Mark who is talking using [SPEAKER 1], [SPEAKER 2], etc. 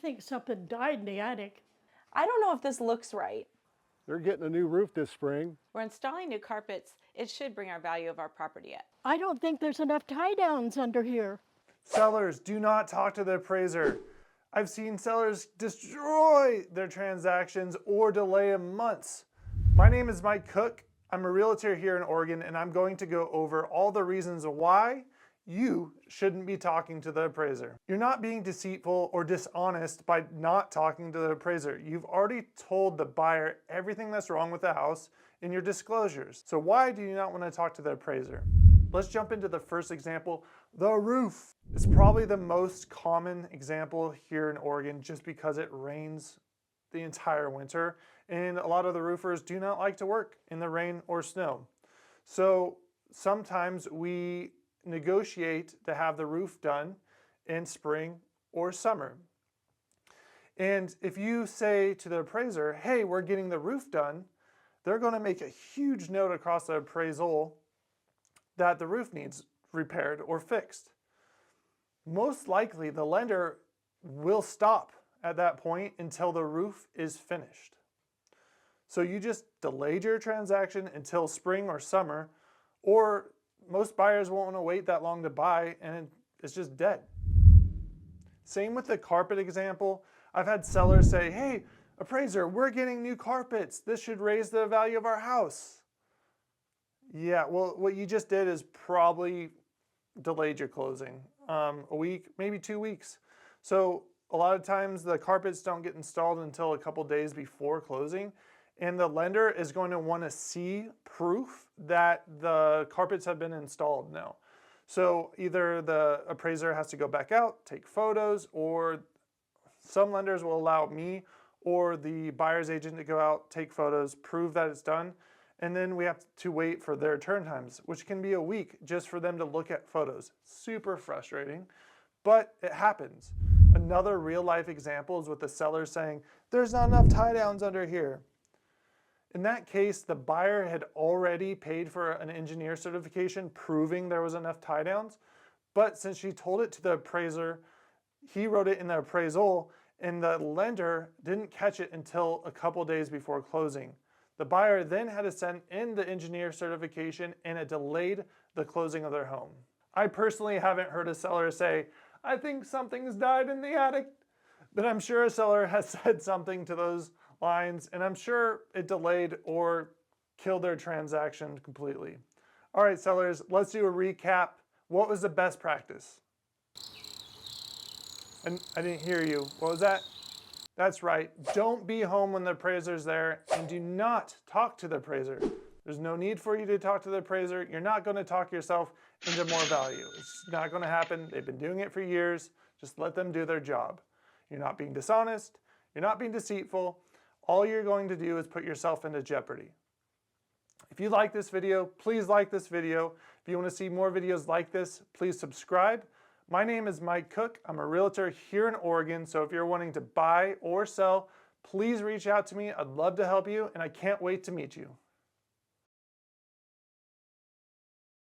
[SPEAKER 1] think something died in the attic.
[SPEAKER 2] I don't know if this looks right.
[SPEAKER 3] They're getting a new roof this spring.
[SPEAKER 2] We're installing new carpets. It should bring our value of our property up.
[SPEAKER 1] I don't think there's enough tie downs under here.
[SPEAKER 4] Sellers, do not talk to the appraiser. I've seen sellers destroy their transactions or delay them months. My name is Mike Cook. I'm a realtor here in Oregon, and I'm going to go over all the reasons why you shouldn't be talking to the appraiser. You're not being deceitful or dishonest by not talking to the appraiser. You've already told the buyer everything that's wrong with the house in your disclosures. So why do you not want to talk to the appraiser? Let's jump into the first example, the roof. It's probably the most common example here in Oregon just because it rains the entire winter, and a lot of the roofers do not like to work in the rain or snow. So sometimes we negotiate to have the roof done in spring or summer. And if you say to the appraiser, hey, we're getting the roof done, they're going to make a huge note across the appraisal that the roof needs repaired or fixed. Most likely the lender will stop at that point until the roof is finished. So you just delayed your transaction until spring or summer, or most buyers won't want to wait that long to buy, and it's just dead. Same with the carpet example. I've had sellers say, hey, appraiser, we're getting new carpets. This should raise the value of our house. Yeah, well, what you just did is probably delayed your closing a week, maybe 2 weeks. So a lot of times the carpets don't get installed until a couple days before closing, and the lender is going to want to see proof that the carpets have been installed now. So either the appraiser has to go back out, take photos, or some lenders will allow me or the buyer's agent to go out, take photos, prove that it's done, and then we have to wait for their turn times, which can be a week just for them to look at photos. Super frustrating, but it happens. Another real life example is with the seller saying, there's not enough tie downs under here. In that case, the buyer had already paid for an engineer certification proving there was enough tie downs, but since she told it to the appraiser, he wrote it in the appraisal, and the lender didn't catch it until a couple days before closing. The buyer then had to send in the engineer certification, and it delayed the closing of their home. I personally haven't heard a seller say, I think something's died in the attic, but I'm sure a seller has said something to those lines, and I'm sure it delayed or killed their transaction completely. All right, sellers, let's do a recap. What was the best practice? And I didn't hear you. What was that? That's right. Don't be home when the appraiser's there, and do not talk to the appraiser. There's no need for you to talk to the appraiser. You're not going to talk yourself into more value. It's not going to happen. They've been doing it for years. Just let them do their job. You're not being dishonest. You're not being deceitful. All you're going to do is put yourself into jeopardy. If you like this video, please like this video. If you want to see more videos like this, please subscribe. My name is Mike Cook. I'm a realtor here in Oregon, so if you're wanting to buy or sell, please reach out to me. I'd love to help you, and I can't wait to meet you.